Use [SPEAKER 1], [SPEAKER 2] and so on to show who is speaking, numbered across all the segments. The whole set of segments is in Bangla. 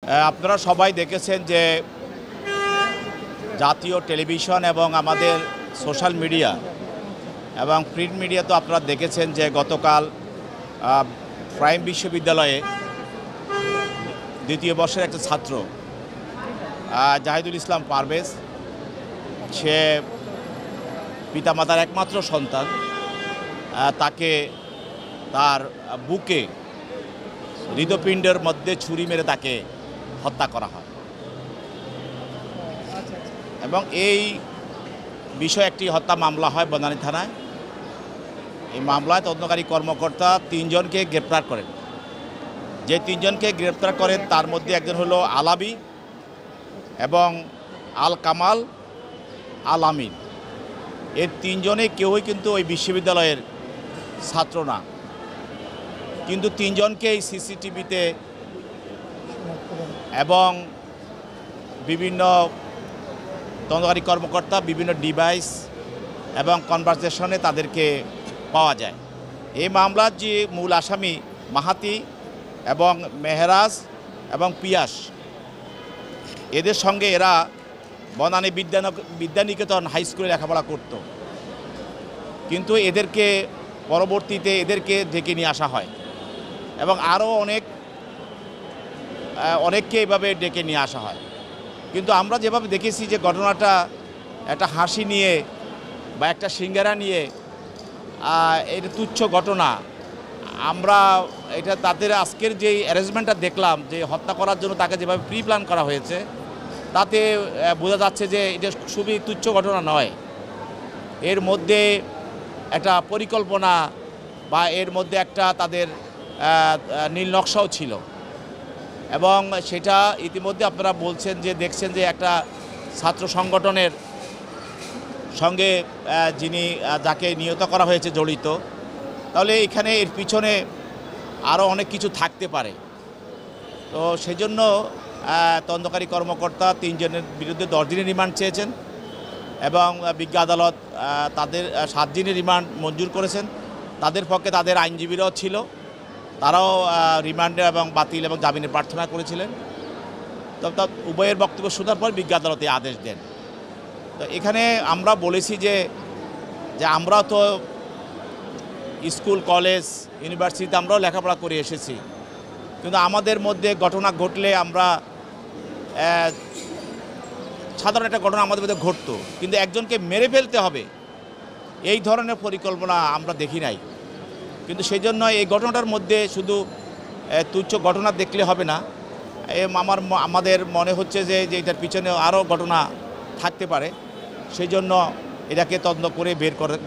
[SPEAKER 1] আপনারা সবাই দেখেছেন যে জাতীয় টেলিভিশন এবং আমাদের সোশ্যাল মিডিয়া এবং প্রিন্ট মিডিয়া তো আপনারা দেখেছেন যে গতকাল প্রাইম বিশ্ববিদ্যালয়ে দ্বিতীয় বর্ষের একটা ছাত্র জাহিদুল ইসলাম পারভেজ, সে পিতামাতার একমাত্র সন্তান, তাকে তার বুকে হৃদপিণ্ডের মধ্যে ছুরি মেরে তাকে হত্যা করা হয় এবং এই বিষয়ে একটি হত্যা মামলা হয় বনানী থানায়। এই মামলায় তদন্তকারী কর্মকর্তা 3 জনকে গ্রেপ্তার করেন। যে 3 জনকে গ্রেপ্তার করেন তার মধ্যে একজন হলো আলাবি এবং আল কামাল, আল আমিন। এর 3 জনে কেউই কিন্তু ওই বিশ্ববিদ্যালয়ের ছাত্র না, কিন্তু 3 জনকে এই সিসিটিভিতে এবং বিভিন্ন তদন্তকারী কর্মকর্তা বিভিন্ন ডিভাইস এবং কনভারসেশনে তাদেরকে পাওয়া যায়। এই মামলার যে মূল আসামি মাহাতি এবং মেহরাজ এবং পিয়াস, এদের সঙ্গে এরা বনানী বিদ্যানিকেতন হাই স্কুলে লেখাপড়া করত, কিন্তু এদেরকে পরবর্তীতে ডেকে নিয়ে আসা হয় এবং আরও অনেককে এইভাবে ডেকে নিয়ে আসা হয়। কিন্তু আমরা যেভাবে দেখেছি যে ঘটনাটা একটা হাসি নিয়ে বা একটা সিঙ্গারা নিয়ে, এটা তুচ্ছ ঘটনা। আমরা এটা তাদের আজকের যে অ্যারেঞ্জমেন্টটা দেখলাম, যে হত্যা করার জন্য তাকে যেভাবে প্রি প্ল্যান করা হয়েছে, তাতে বোঝা যাচ্ছে যে এটা খুবই তুচ্ছ ঘটনা নয়। এর মধ্যে একটা পরিকল্পনা বা এর মধ্যে একটা তাদের নীল নকশাও ছিল এবং সেটা ইতিমধ্যে আপনারা বলছেন যে দেখছেন যে একটা ছাত্র সংগঠনের সঙ্গে যাকে নিহত করা হয়েছে জড়িত, তাহলে এখানে এর পিছনে আরও অনেক কিছু থাকতে পারে। তো সেজন্য তদন্তকারী কর্মকর্তা 3 জনের বিরুদ্ধে 10 দিনের রিমান্ড চেয়েছেন এবং বিজ্ঞ আদালত তাদের 7 দিনের রিমান্ড মঞ্জুর করেছেন। তাদের পক্ষে তাদের আইনজীবীরাও ছিল, তারাও রিমান্ডে এবং বাতিল এবং জামিনের প্রার্থনা করেছিলেন। তো উভয়ের বক্তব্য শোনার পর বিজ্ঞ আদালতে আদেশ দেন। তো এখানে আমরা বলেছি যে আমরা তো স্কুল, কলেজ, ইউনিভার্সিটিতে আমরাও লেখাপড়া করে এসেছি, কিন্তু আমাদের মধ্যে ঘটনা ঘটলে আমরা সাধারণ একটা ঘটনা আমাদের মধ্যে ঘটতো, কিন্তু একজনকে মেরে ফেলতে হবে এই ধরনের পরিকল্পনা আমরা দেখি নাই। কিন্তু সেই জন্য এই ঘটনাটার মধ্যে শুধু তুচ্ছ ঘটনা দেখলে হবে না, আমাদের মনে হচ্ছে যে এটার পিছনে আরও ঘটনা থাকতে পারে। সেই জন্য এটাকে তদন্ত করে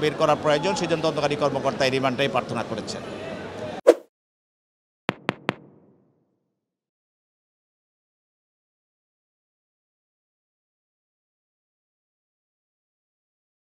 [SPEAKER 1] বের করার প্রয়োজন। সেই জন্য তদন্তকারী কর্মকর্তা এই রিমান্ডটাই প্রার্থনা করেছেন।